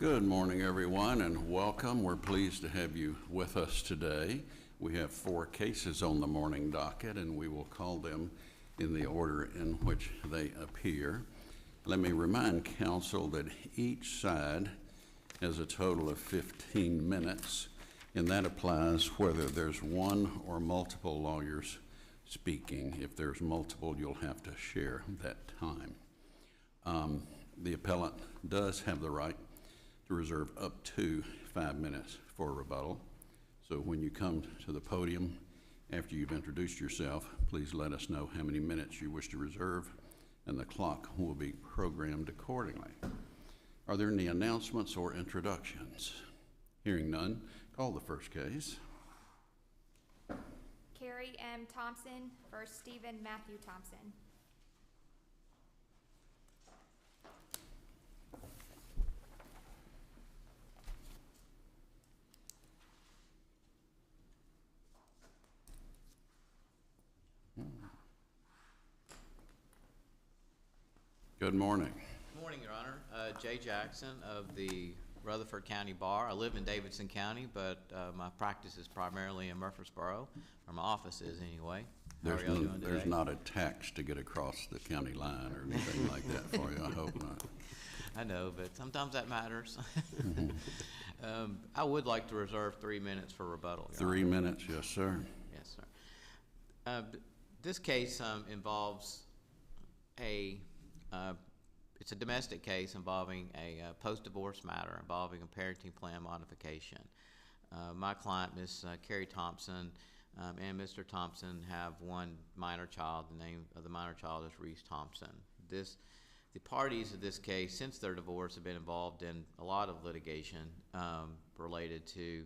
Good morning, everyone, and welcome. We're pleased to have you with us today. We have 4 cases on the morning docket, and we will call them in the order in which they appear. Let me remind council that each side has a total of 15 minutes, and that applies whether there's one or multiple lawyers speaking. If there's multiple, you'll have to share that time. The appellant does have the right to reserve up to 5 minutes for rebuttal. So when you come to the podium after you've introduced yourself, please let us know how many minutes you wish to reserve, and the clock will be programmed accordingly. Are there any announcements or introductions? Hearing none, call the first case. Carrie M. Thompson versus Stephen Matthew Thompson. Good morning. Good morning, Your Honor. Jay Jackson of the Rutherford County Bar. I live in Davidson County, but my practice is primarily in Murfreesboro, or my office is anyway. There's not a tax to get across the county line or anything like that for you. I hope not. I know, but sometimes that matters. I would like to reserve 3 minutes for rebuttal. 3 minutes, yes, sir. Yes, sir. This case involves it's a domestic case involving a post-divorce matter involving a parenting plan modification. My client, Ms. Carrie Thompson, and Mr. Thompson have one minor child. The name of the minor child is Reese Thompson. The parties of this case, since their divorce, have been involved in a lot of litigation related to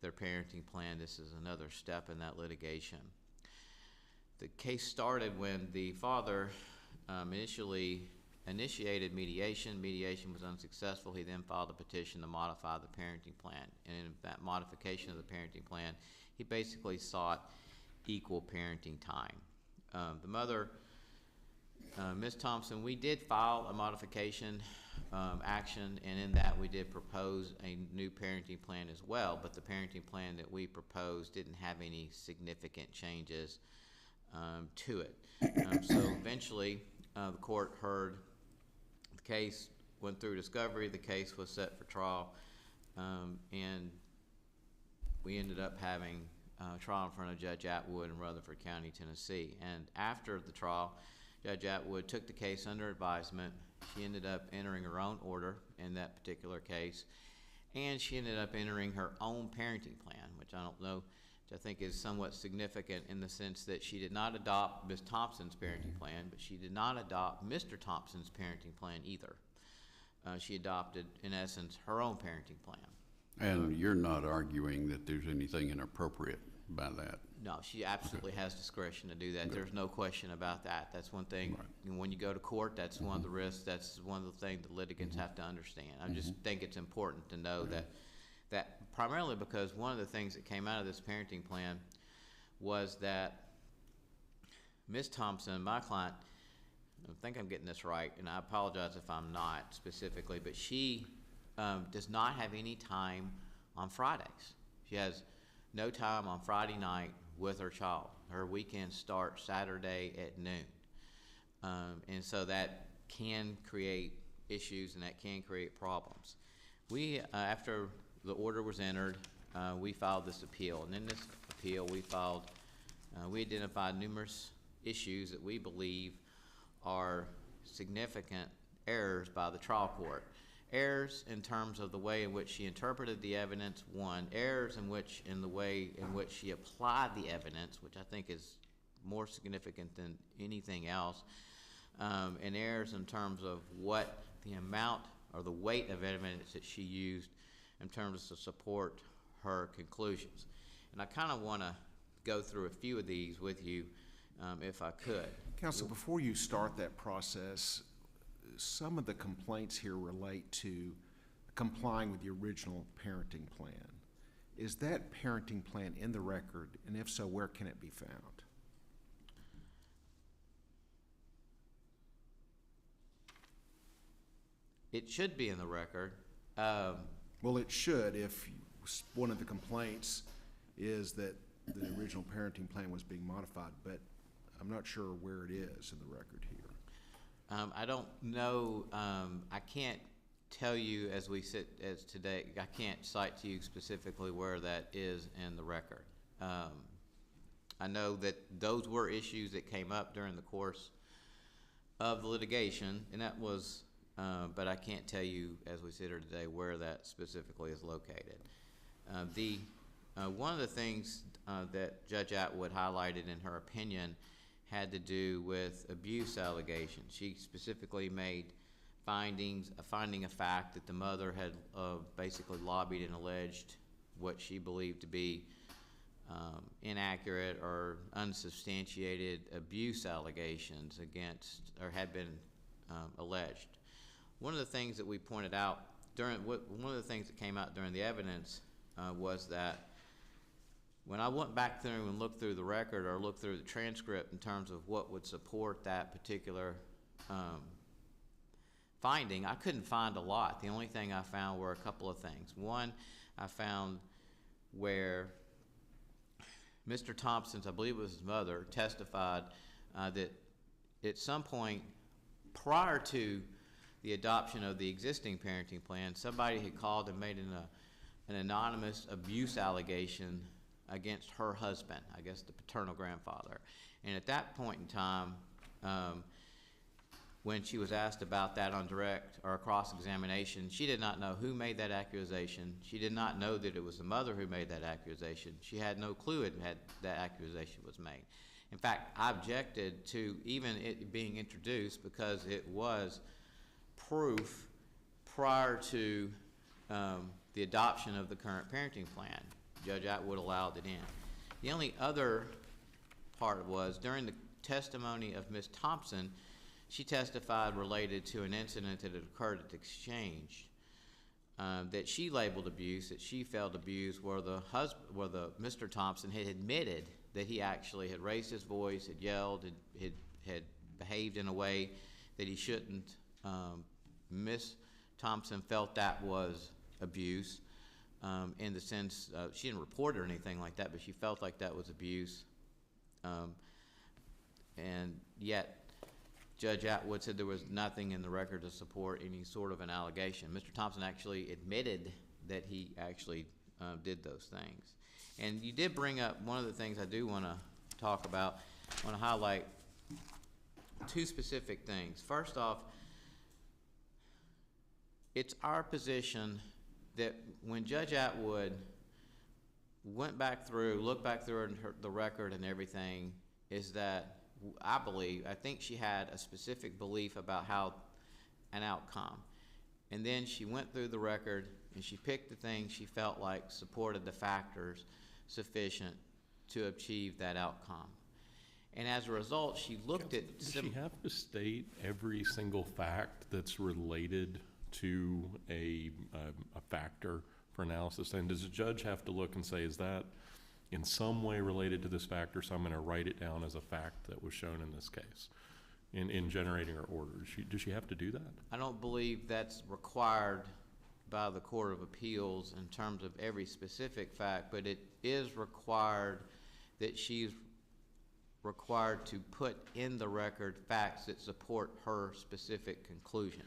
their parenting plan. This is another step in that litigation. The case started when the father initially initiated mediation. Mediation was unsuccessful. He then filed a petition to modify the parenting plan. And in that modification of the parenting plan, he basically sought equal parenting time. The mother, Ms. Thompson, we did file a modification action, and in that we did propose a new parenting plan as well, but the parenting plan that we proposed didn't have any significant changes to it. So eventually the court heard the case, went through discovery, the case was set for trial, and we ended up having a trial in front of Judge Atwood in Rutherford County, Tennessee. And after the trial, Judge Atwood took the case under advisement. She ended up entering her own order in that particular case, and she ended up entering her own parenting plan, which I don't know, which I think is somewhat significant in the sense that she did not adopt Ms. Thompson's parenting plan, but she did not adopt Mr. Thompson's parenting plan either. She adopted, in essence, her own parenting plan. And you're not arguing that there's anything inappropriate by that? No, she absolutely has discretion to do that. There's no question about that. That's one thing. Right. And when you go to court, that's one of the risks. That's one of the things the litigants have to understand. I just think it's important to know that primarily because one of the things that came out of this parenting plan was that Ms. Thompson, my client, I think I'm getting this right, and I apologize if I'm not specifically, but she does not have any time on Fridays. She has no time on Friday night with her child. Her weekends start Saturday at noon. And so that can create issues and that can create problems. We, after the order was entered, we filed this appeal. And in this appeal, we identified numerous issues that we believe are significant errors by the trial court. Errors in terms of the way in which she interpreted the evidence, one. Errors in the way in which she applied the evidence, which I think is more significant than anything else. And errors in terms of what the amount or the weight of evidence that she used in terms to support her conclusions. And I kind of want to go through a few of these with you, if I could. Counsel, before you start that process, some of the complaints here relate to complying with the original parenting plan. Is that parenting plan in the record, and if so, where can it be found? It should be in the record. Well, it should if one of the complaints is that the original parenting plan was being modified, but I'm not sure where it is in the record here. I don't know, I can't tell you as we sit as today, I can't cite to you specifically where that is in the record. I know that those were issues that came up during the course of the litigation, and that was, but I can't tell you as we sit here today where that specifically is located. One of the things that Judge Atwood highlighted in her opinion had to do with abuse allegations. She specifically made finding of fact that the mother had basically lobbied and alleged what she believed to be inaccurate or unsubstantiated abuse allegations against, or had been alleged. One of the things that we pointed out one of the things that came out during the evidence was that when I went back through and looked through the record or looked through the transcript in terms of what would support that particular finding, I couldn't find a lot. The only thing I found were a couple of things. One, I found where Mr. Thompson's, I believe it was his mother, testified that at some point prior to the adoption of the existing parenting plan, somebody had called and made an anonymous abuse allegation against her husband, I guess the paternal grandfather. And at that point in time, when she was asked about that on direct or cross-examination, she did not know who made that accusation. She did not know that it was the mother who made that accusation. She had no clue that accusation was made. In fact, I objected to even it being introduced because it was proof prior to the adoption of the current parenting plan. Judge Atwood allowed it in. The only other part was during the testimony of Ms. Thompson, she testified related to an incident that had occurred at the exchange that she labeled abuse, that she felt abused, where Mr. Thompson had admitted that he actually had raised his voice, had yelled, had behaved in a way that he shouldn't. Ms. Thompson felt that was abuse in the sense, she didn't report it or anything like that, but she felt like that was abuse. And yet, Judge Atwood said there was nothing in the record to support any sort of an allegation. Mr. Thompson actually admitted that he actually did those things. And you did bring up one of the things I do want to talk about. I want to highlight two specific things. First off, it's our position that when Judge Atwood looked back through the record and everything, is that I think she had a specific belief about how an outcome. And then she went through the record and she picked the things she felt like supported the factors sufficient to achieve that outcome. And as a result, she looked at... Does she have to state every single fact that's related to a factor for analysis? And does the judge have to look and say, is that in some way related to this factor, so I'm going to write it down as a fact that was shown in this case in generating her order? Does she have to do that? I don't believe that's required by the Court of Appeals in terms of every specific fact, but it is required that she's required to put in the record facts that support her specific conclusions.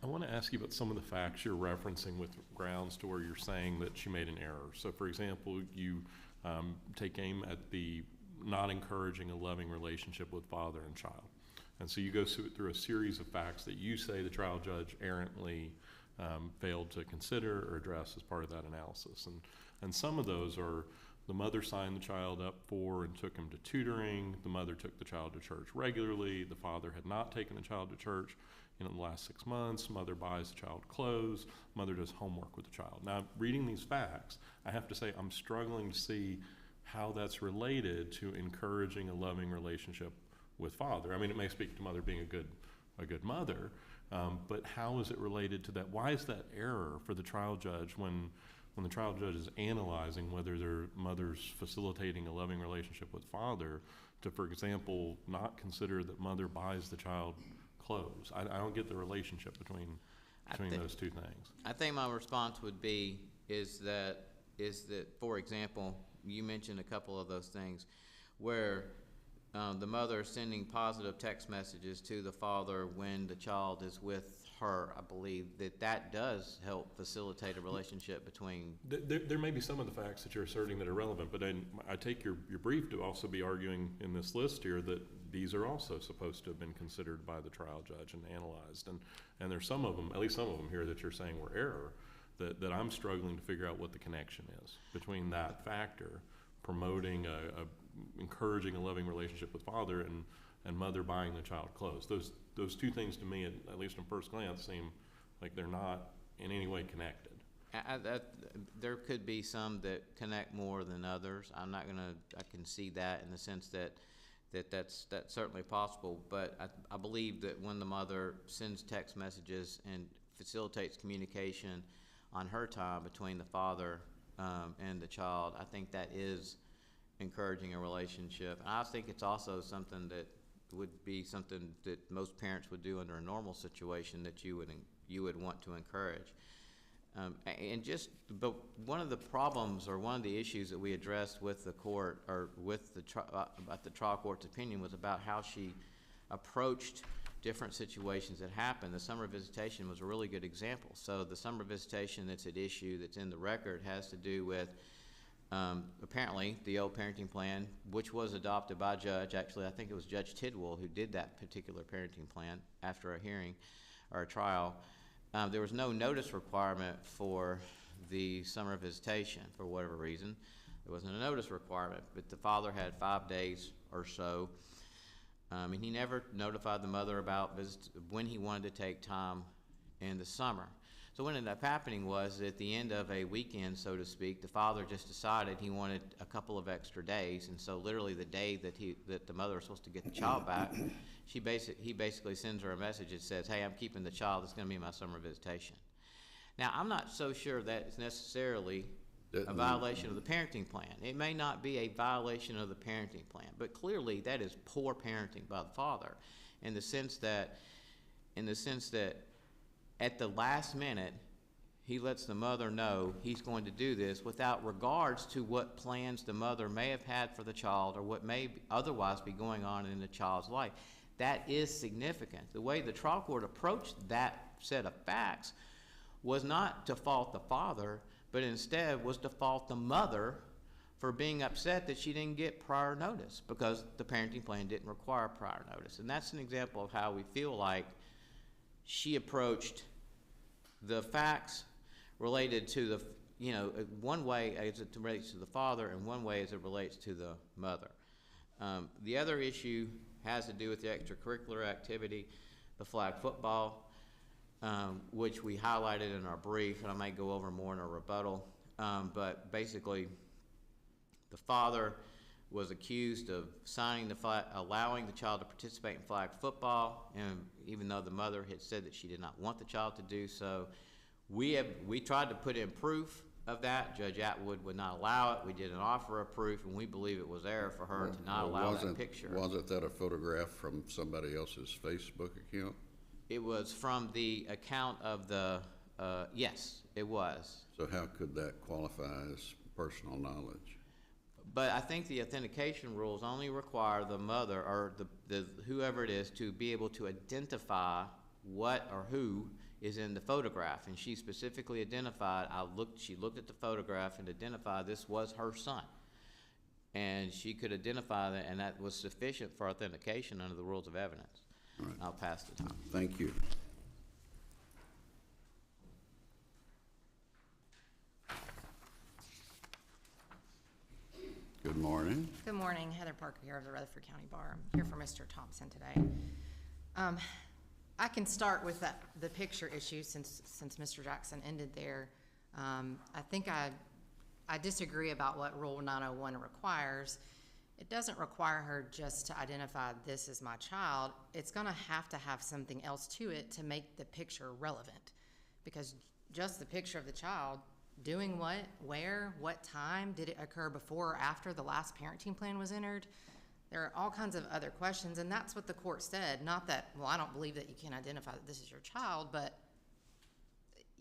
I want to ask you about some of the facts you're referencing with grounds to where you're saying that she made an error. So, for example, you take aim at the not encouraging a loving relationship with father and child. And so you go through a series of facts that you say the trial judge errantly failed to consider or address as part of that analysis. And some of those are: the mother signed the child up for and took him to tutoring. The mother took the child to church regularly. The father had not taken the child to church in the last 6 months. Mother buys the child clothes. Mother does homework with the child. Now, reading these facts, I have to say I'm struggling to see how that's related to encouraging a loving relationship with father. I mean, it may speak to mother being a good mother, but how is it related to that? Why is that error for the trial judge when the trial judge is analyzing whether their mother's facilitating a loving relationship with father to, for example, not consider that mother buys the child clothes? I don't get the relationship between between those two things? I think my response would be is that for example, you mentioned a couple of those things where the mother is sending positive text messages to the father when the child is with her. I believe that does help facilitate a relationship between. There may be some of the facts that you're asserting that are relevant, but then I take your brief to also be arguing in this list here that these are also supposed to have been considered by the trial judge and analyzed. And there's some of them, at least some of them here, that you're saying were error, that I'm struggling to figure out what the connection is between that factor, promoting encouraging a loving relationship with father, and mother buying the child clothes. Those two things to me, at least on first glance, seem like they're not in any way connected. There could be some that connect more than others. I can see that in the sense that's certainly possible, but I believe that when the mother sends text messages and facilitates communication on her time between the father and the child, I think that is encouraging a relationship. And I think it's also something that would be something that most parents would do under a normal situation that you would want to encourage. But one of the problems or one of the issues that we addressed with the court or with about the trial court's opinion was about how she approached different situations that happened. The summer visitation was a really good example. So the summer visitation that's at issue, that's in the record, has to do with apparently the old parenting plan, which was adopted by a judge. Actually, I think it was Judge Tidwell who did that particular parenting plan after a hearing or a trial. There was no notice requirement for the summer visitation for whatever reason. There wasn't a notice requirement, but the father had 5 days or so. And he never notified the mother about when he wanted to take time in the summer. So what ended up happening was at the end of a weekend, so to speak, the father just decided he wanted a couple of extra days, and so literally the day that the mother was supposed to get the child back, he basically sends her a message that says, "Hey, I'm keeping the child. It's going to be my summer visitation." Now, I'm not so sure that it's necessarily a violation of the parenting plan. It may not be a violation of the parenting plan, but clearly that is poor parenting by the father in the sense that at the last minute, he lets the mother know he's going to do this without regards to what plans the mother may have had for the child or what may otherwise be going on in the child's life. That is significant. The way the trial court approached that set of facts was not to fault the father, but instead was to fault the mother for being upset that she didn't get prior notice because the parenting plan didn't require prior notice. And that's an example of how we feel like she approached the facts related to one way as it relates to the father and one way as it relates to the mother. The other issue has to do with the extracurricular activity, the flag football, which we highlighted in our brief, and I may go over more in a rebuttal. But basically, the father was accused of signing the flag, allowing the child to participate in flag football, and even though the mother had said that she did not want the child to do so, we tried to put in proof of that. Judge Atwood would not allow it. We did an offer of proof, and we believe it was error for her to not allow that picture. Wasn't that a photograph from somebody else's Facebook account? It was from the account of the, yes, it was. So how could that qualify as personal knowledge? But I think the authentication rules only require the mother or the whoever it is to be able to identify what or who is in the photograph. And she specifically identified, she looked at the photograph and identified this was her son. And she could identify that, and that was sufficient for authentication under the rules of evidence. All right. I'll pass the time. Thank you. Good morning. Good morning. Heather Parker here of the Rutherford County Bar. I'm here for Mr. Thompson today. I can start with the picture issue since Mr. Jackson ended there. I think I disagree about what Rule 901 requires. It doesn't require her just to identify this as my child. It's going to have something else to it to make the picture relevant, because just the picture of the child doing what, where, what time, did it occur before or after the last parenting plan was entered? There are all kinds of other questions, and that's what the court said. Not that, well, I don't believe that you can identify that this is your child, but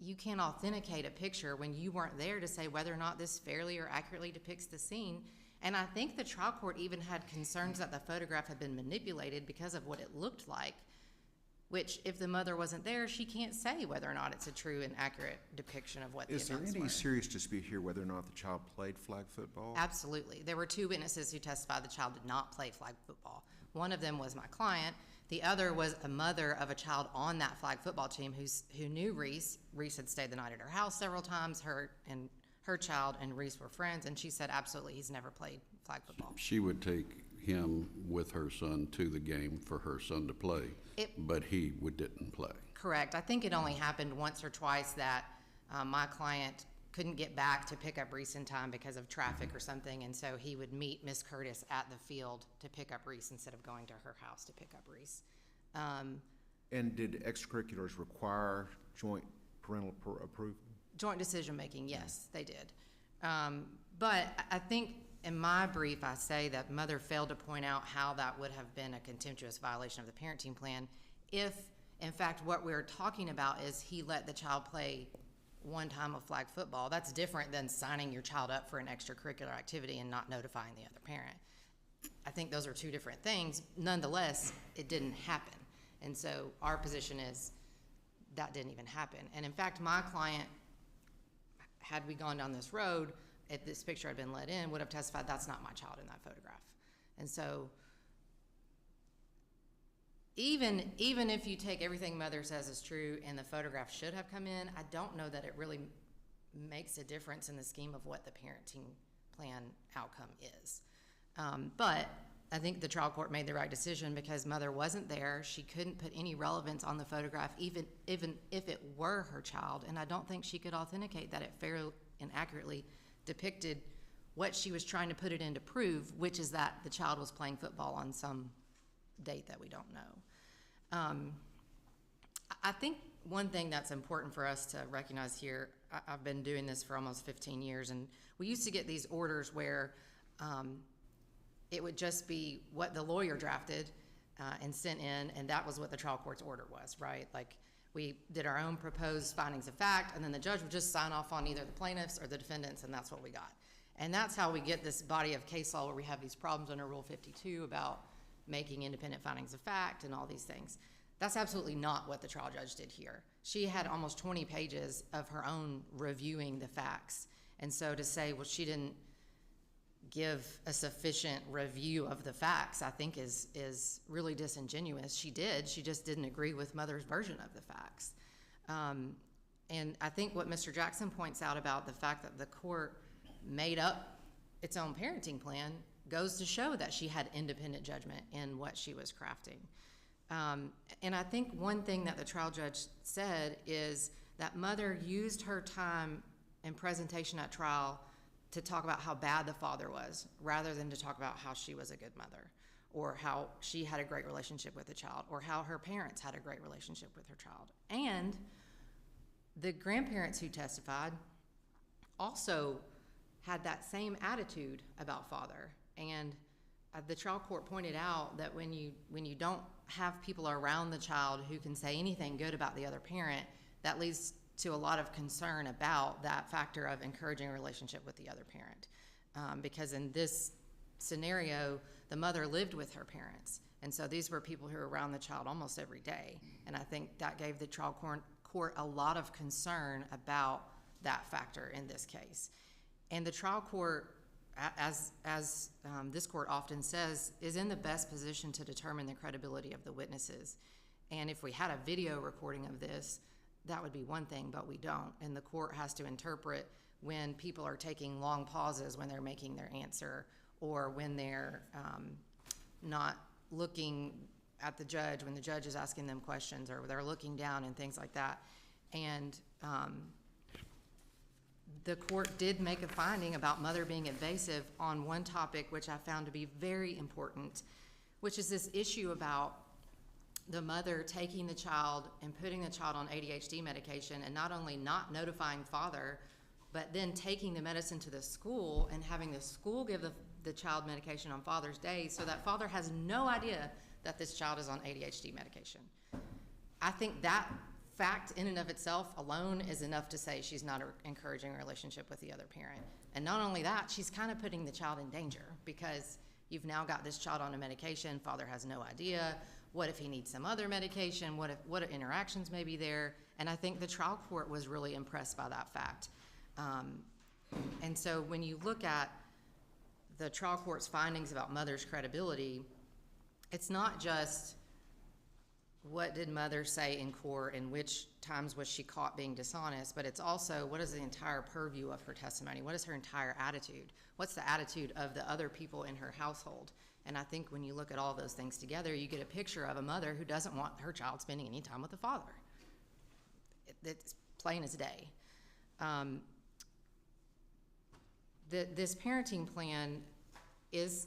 you can't authenticate a picture when you weren't there to say whether or not this fairly or accurately depicts the scene. And I think the trial court even had concerns that the photograph had been manipulated because of what it looked like, which if the mother wasn't there, she can't say whether or not it's a true and accurate depiction of what the Is there events any were. serious dispute here whether or not the child played flag football? Absolutely. There were two witnesses who testified the child did not play flag football. One of them was my client. The other was a mother of a child on that flag football team who knew Reese. Reese had stayed the night at her house several times. Her child and Reese were friends, and she said absolutely he's never played flag football. She would take him with her son to the game for her son to play, but he didn't play. Correct. I think it only happened once or twice that my client couldn't get back to pick up Reese in time because of traffic or something, and so he would meet Miss Curtis at the field to pick up Reese instead of going to her house to pick up Reese. And did extracurriculars require joint parental approval? Joint decision-making, yes, they did. But I think in my brief, I say that mother failed to point out how that would have been a contemptuous violation of the parenting plan if, in fact, what we're talking about is he let the child play one time of flag football. That's different than signing your child up for an extracurricular activity and not notifying the other parent. I think those are two different things. Nonetheless, it didn't happen. And so our position is that didn't even happen. And in fact, my client, had we gone down this road, if this picture had been let in, would have testified that's not my child in that photograph. And so even if you take everything mother says is true and the photograph should have come in, I don't know that it really makes a difference in the scheme of what the parenting plan outcome is. But I think the trial court made the right decision because mother wasn't there. She couldn't put any relevance on the photograph, even if it were her child. And I don't think she could authenticate that it fairly and accurately depicted what she was trying to put it in to prove, which is that the child was playing football on some date that we don't know. I think one thing that's important for us to recognize here, I've been doing this for almost 15 years, and we used to get these orders where it would just be what the lawyer drafted and sent in, and that was what the trial court's order was, right? Like, we did our own proposed findings of fact, and then the judge would just sign off on either the plaintiffs or the defendants, and that's what we got. And that's how we get this body of case law where we have these problems under Rule 52 about making independent findings of fact and all these things. That's absolutely not what the trial judge did here. She had almost 20 pages of her own reviewing the facts. And so to say, well, she didn't give a sufficient review of the facts, I think is really disingenuous. She did. She just didn't agree with mother's version of the facts. And I think what Mr. Jackson points out about the fact that the court made up its own parenting plan goes to show that she had independent judgment in what she was crafting. And I think one thing that the trial judge said is that mother used her time and presentation at trial to talk about how bad the father was, rather than to talk about how she was a good mother, or how she had a great relationship with the child, or how her parents had a great relationship with her child. And the grandparents who testified also had that same attitude about father. And the trial court pointed out that when you don't have people around the child who can say anything good about the other parent, that leads to a lot of concern about that factor of encouraging a relationship with the other parent. Because in this scenario, the mother lived with her parents. And so these were people who were around the child almost every day. And I think that gave the trial court a lot of concern about that factor in this case. And the trial court, as this court often says, is in the best position to determine the credibility of the witnesses. And if we had a video recording of this, that would be one thing, but we don't. And the court has to interpret when people are taking long pauses when they're making their answer, or when they're not looking at the judge when the judge is asking them questions, or they're looking down and things like that. And the court did make a finding about mother being evasive on one topic, which I found to be very important, which is this issue about the mother taking the child and putting the child on ADHD medication, and not only not notifying father, but then taking the medicine to the school and having the school give the child medication on Father's Day, so that father has no idea that this child is on ADHD medication. I think that fact in and of itself alone is enough to say she's not encouraging a relationship with the other parent. And not only that, she's kind of putting the child in danger, because you've now got this child on a medication, father has no idea. What if he needs some other medication? What interactions may be there? And I think the trial court was really impressed by that fact. And so when you look at the trial court's findings about mother's credibility, it's not just what did mother say in court and which times was she caught being dishonest, but it's also what is the entire purview of her testimony? What is her entire attitude? What's the attitude of the other people in her household? And I think when you look at all those things together, you get a picture of a mother who doesn't want her child spending any time with the father. It's plain as day. This parenting plan is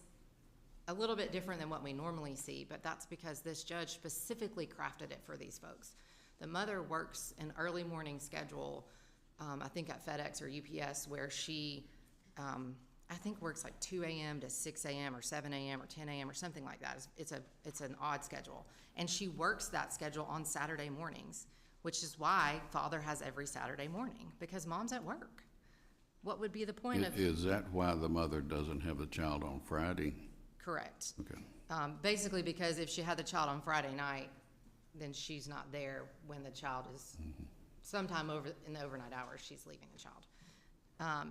a little bit different than what we normally see, but that's because this judge specifically crafted it for these folks. The mother works an early morning schedule, I think at FedEx or UPS, where she, I think works like 2 a.m. to 6 a.m. or 7 a.m. or 10 a.m. or something like that. It's an odd schedule. And she works that schedule on Saturday mornings, which is why father has every Saturday morning, because mom's at work. What would be the point of... Is that why the mother doesn't have the child on Friday? Correct. Okay. Basically because if she had the child on Friday night, then she's not there when the child is sometime in the overnight hours, she's leaving the child.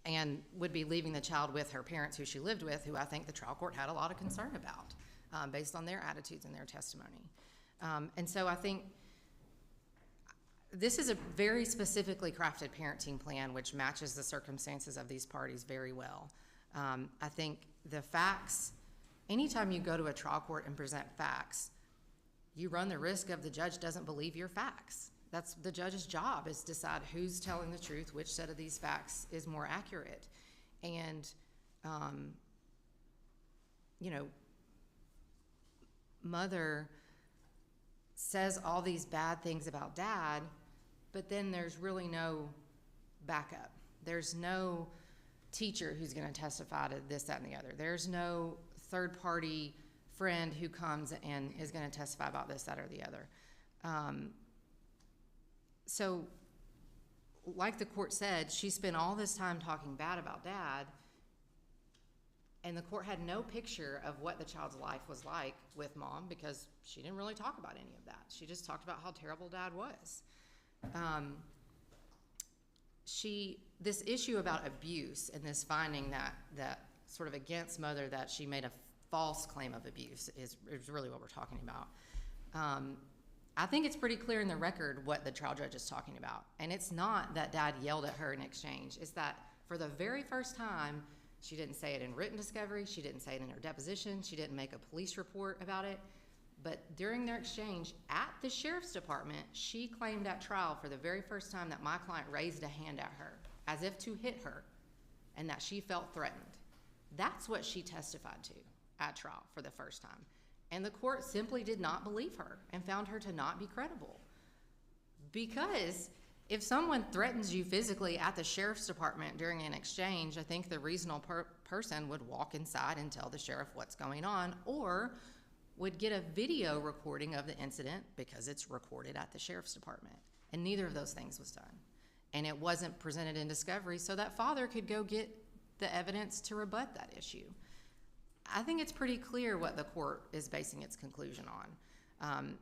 And would be leaving the child with her parents who she lived with, who I think the trial court had a lot of concern about based on their attitudes and their testimony. And so I think this is a very specifically crafted parenting plan which matches the circumstances of these parties very well. I think the facts, anytime you go to a trial court and present facts, you run the risk of the judge doesn't believe your facts. That's the judge's job, is decide who's telling the truth, which set of these facts is more accurate. And, you know, mother says all these bad things about dad, but then there's really no backup. There's no teacher who's going to testify to this, that, and the other. There's no third-party friend who comes and is going to testify about this, that, or the other. So, like the court said, she spent all this time talking bad about dad, and the court had no picture of what the child's life was like with mom, because she didn't really talk about any of that. She just talked about how terrible dad was. This issue about abuse and this finding that sort of against mother, that she made a false claim of abuse is really what we're talking about. I think it's pretty clear in the record what the trial judge is talking about. And it's not that dad yelled at her in exchange. It's that for the very first time, she didn't say it in written discovery, she didn't say it in her deposition, she didn't make a police report about it. But during their exchange at the sheriff's department, she claimed at trial for the very first time that my client raised a hand at her, as if to hit her, and that she felt threatened. That's what she testified to at trial for the first time. And the court simply did not believe her and found her to not be credible. Because if someone threatens you physically at the sheriff's department during an exchange, I think the reasonable person would walk inside and tell the sheriff what's going on, or would get a video recording of the incident because it's recorded at the sheriff's department. And neither of those things was done. And it wasn't presented in discovery so that father could go get the evidence to rebut that issue. I think it's pretty clear what the court is basing its conclusion on.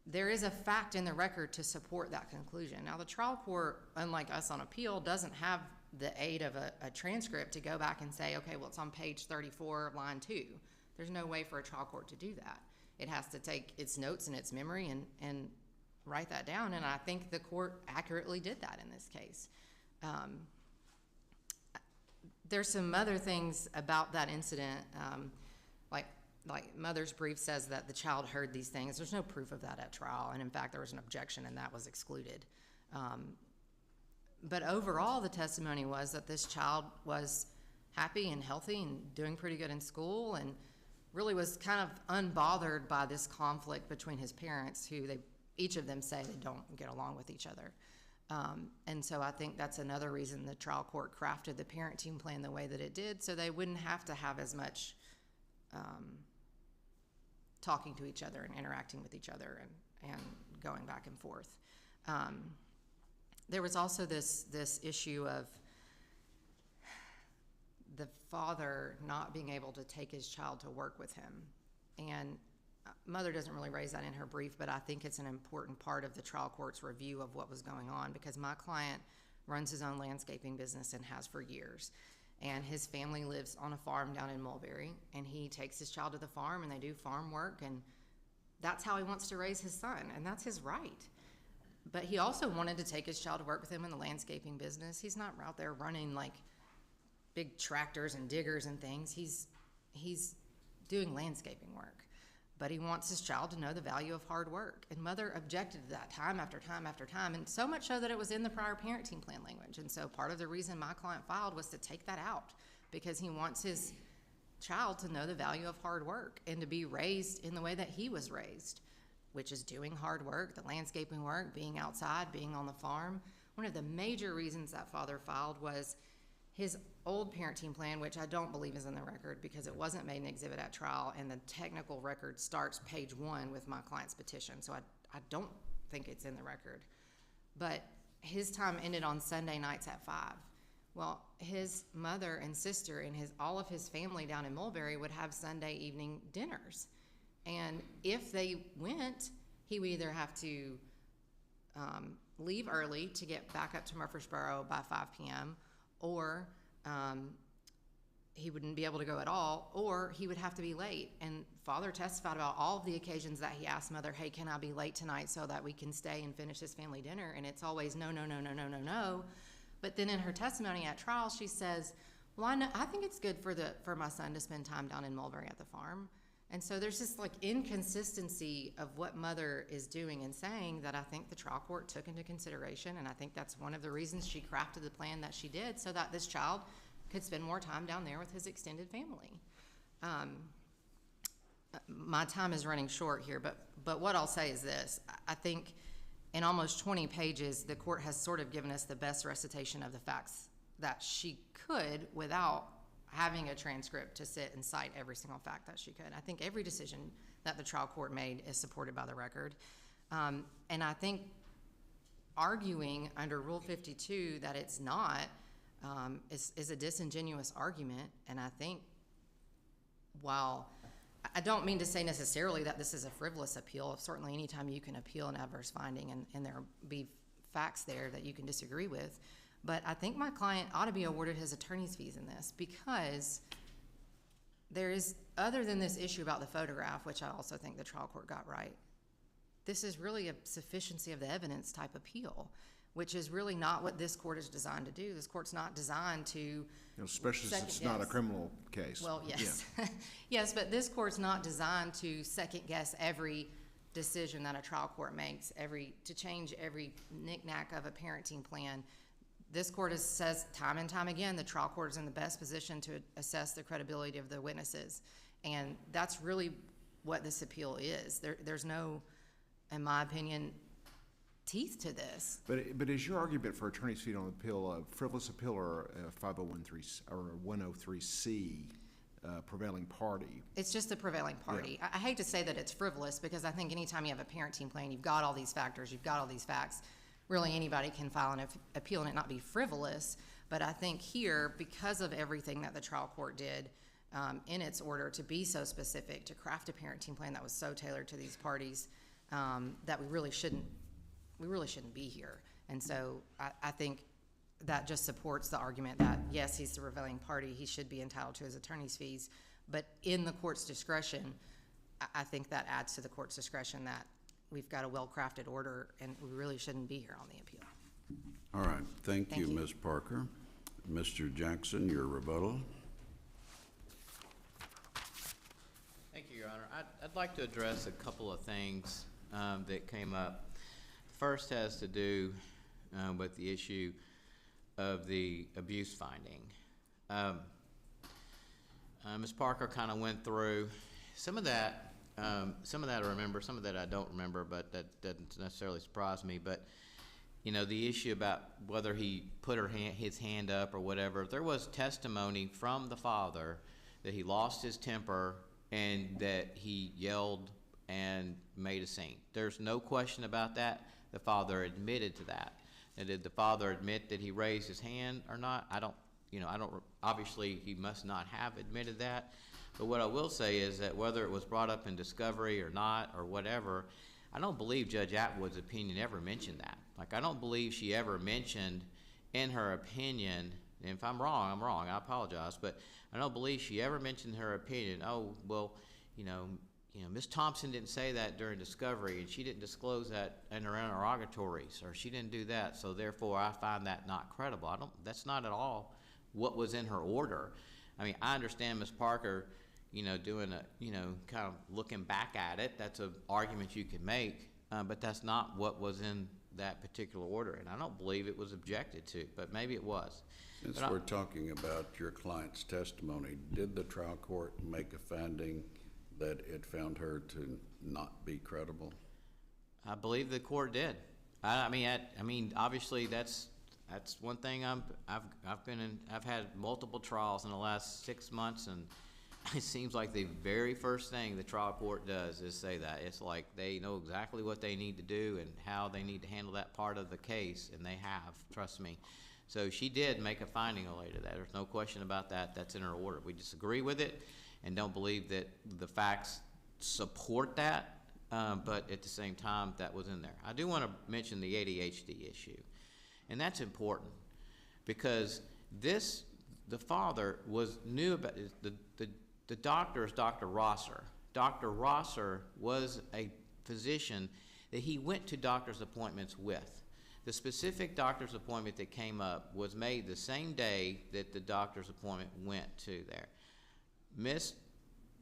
There is a fact in the record to support that conclusion. Now, the trial court, unlike us on appeal, doesn't have the aid of a transcript to go back and say, okay, well, it's on page 34, line 2. There's no way for a trial court to do that. It has to take its notes and its memory and write that down, and I think the court accurately did that in this case. There's some other things about that incident, like mother's brief says that the child heard these things. There's no proof of that at trial, and in fact there was an objection and that was excluded. But overall the testimony was that this child was happy and healthy and doing pretty good in school, and really was kind of unbothered by this conflict between his parents, who each of them say they don't get along with each other. And so I think that's another reason the trial court crafted the parenting plan the way that it did, so they wouldn't have to have as much talking to each other and interacting with each other and going back and forth. There was also this issue of the father not being able to take his child to work with him. And mother doesn't really raise that in her brief, but I think it's an important part of the trial court's review of what was going on, because my client runs his own landscaping business and has for years. And his family lives on a farm down in Mulberry, and he takes his child to the farm and they do farm work, and that's how he wants to raise his son, and that's his right. But he also wanted to take his child to work with him in the landscaping business. He's not out there running like big tractors and diggers and things. He's doing landscaping work. But he wants his child to know the value of hard work. And mother objected to that time after time after time, and so much so that it was in the prior parenting plan language. And so part of the reason my client filed was to take that out, because he wants his child to know the value of hard work and to be raised in the way that he was raised, which is doing hard work, the landscaping work, being outside, being on the farm. One of the major reasons that father filed was his old parenting plan, which I don't believe is in the record because it wasn't made an exhibit at trial, and the technical record starts page 1 with my client's petition, so I don't think it's in the record. But his time ended on Sunday nights at 5. Well, his mother and sister and all of his family down in Mulberry would have Sunday evening dinners. And if they went, he would either have to leave early to get back up to Murfreesboro by 5 p.m., or he wouldn't be able to go at all, or he would have to be late. And father testified about all of the occasions that he asked mother, hey, can I be late tonight so that we can stay and finish this family dinner? And it's always no, no, no, no, no, no, no. But then in her testimony at trial, she says, well, I think it's good for my son to spend time down in Mulberry at the farm. And so there's this like inconsistency of what mother is doing and saying that I think the trial court took into consideration, and I think that's one of the reasons she crafted the plan that she did, so that this child could spend more time down there with his extended family. My time is running short here, but what I'll say is this. I think in almost 20 pages, the court has sort of given us the best recitation of the facts that she could without having a transcript to sit and cite every single fact that she could. I think every decision that the trial court made is supported by the record. And I think arguing under Rule 52 that it's not is a disingenuous argument. And I think while I don't mean to say necessarily that this is a frivolous appeal, certainly anytime you can appeal an adverse finding and there be facts there that you can disagree with, but I think my client ought to be awarded his attorney's fees in this, because there is, other than this issue about the photograph, which I also think the trial court got right, this is really a sufficiency of the evidence type appeal, which is really not what this court is designed to do. This court's not designed to especially since it's not a criminal case. Well, yes. Yeah. Yes, but this court's not designed to second guess every decision that a trial court makes, to change every knick-knack of a parenting plan. This court says time and time again the trial court is in the best position to assess the credibility of the witnesses. And that's really what this appeal is. There's no, in my opinion, teeth to this. But is your argument for attorney's fees on appeal a frivolous appeal or a 5013 or a 103C prevailing party? It's just the prevailing party. Yeah. I hate to say that it's frivolous, because I think anytime you have a parenting plan, you've got all these factors, you've got all these facts. Really anybody can file an appeal and it not be frivolous. But I think here, because of everything that the trial court did in its order to be so specific, to craft a parenting plan that was so tailored to these parties, that we really shouldn't be here. And so I think that just supports the argument that, yes, he's the prevailing party, he should be entitled to his attorney's fees. But in the court's discretion, I think that adds to the court's discretion that we've got a well-crafted order, and we really shouldn't be here on the appeal. All right, thank you, Thank you. Ms. Parker. Mr. Jackson, your rebuttal. Thank you, Your Honor. I'd like to address a couple of things that came up. First has to do with the issue of the abuse finding. Ms. Parker kind of went through some of that. Some of that I remember, some of that I don't remember, but that doesn't necessarily surprise me. But, you know, the issue about whether he put his hand up or whatever, there was testimony from the father that he lost his temper and that he yelled and made a scene. There's no question about that. The father admitted to that. And did the father admit that he raised his hand or not? I don't, obviously he must not have admitted that. But what I will say is that whether it was brought up in discovery or not or whatever, I don't believe Judge Atwood's opinion ever mentioned that. Like, I don't believe she ever mentioned in her opinion, and if I'm wrong, I'm wrong, I apologize, but I don't believe she ever mentioned in her opinion, oh, well, Ms. Thompson didn't say that during discovery, and she didn't disclose that in her interrogatories, or she didn't do that, so therefore I find that not credible. That's not at all what was in her order. I mean, I understand Ms. Parker, doing kind of looking back at it. That's an argument you can make, but that's not what was in that particular order, and I don't believe it was objected to, but maybe it was. Since we're talking about your client's testimony, did the trial court make a finding that it found her to not be credible? I believe the court did. I mean, obviously that's one thing. I've had multiple trials in the last 6 months, and it seems like the very first thing the trial court does is say that. It's like they know exactly what they need to do and how they need to handle that part of the case, and they have, trust me. So she did make a finding related to that. There's no question about that. That's in her order. We disagree with it and don't believe that the facts support that, but at the same time, that was in there. I do want to mention the ADHD issue, and that's important because the father knew about the doctor is Dr. Rosser. Dr. Rosser was a physician that he went to doctor's appointments with. The specific doctor's appointment that came up was made the same day that the doctor's appointment went to there. Miss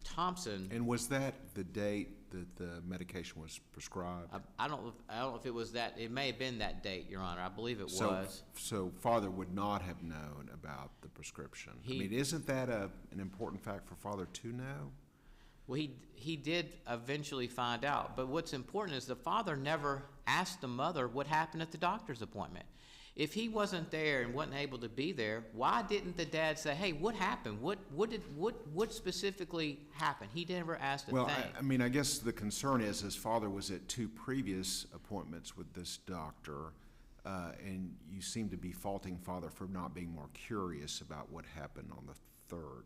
Thompson. And was that the date that the medication was prescribed? I don't know if it was that. It may have been that date, Your Honor. I believe it was. So father would not have known about the prescription. Isn't that an important fact for father to know? Well, he did eventually find out. But what's important is the father never asked the mother what happened at the doctor's appointment. If he wasn't there and wasn't able to be there, why didn't the dad say, "Hey, what happened? What specifically happened?" He never asked a thing. Well, I guess the concern is his father was at 2 previous appointments with this doctor, and you seem to be faulting father for not being more curious about what happened on the 3rd.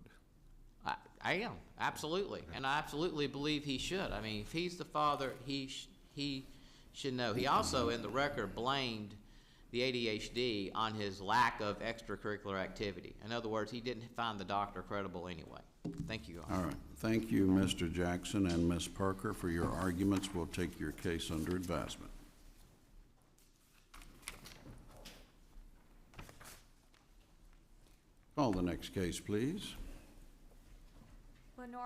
I am, absolutely, and I absolutely believe he should. I mean, if he's the father, he should know. He also, in the record, blamed the ADHD on his lack of extracurricular activity. In other words, he didn't find the doctor credible anyway. Thank you, Your Honor. All right. Thank you, Mr. Jackson and Ms. Parker, for your arguments. We'll take your case under advisement. Call the next case, please.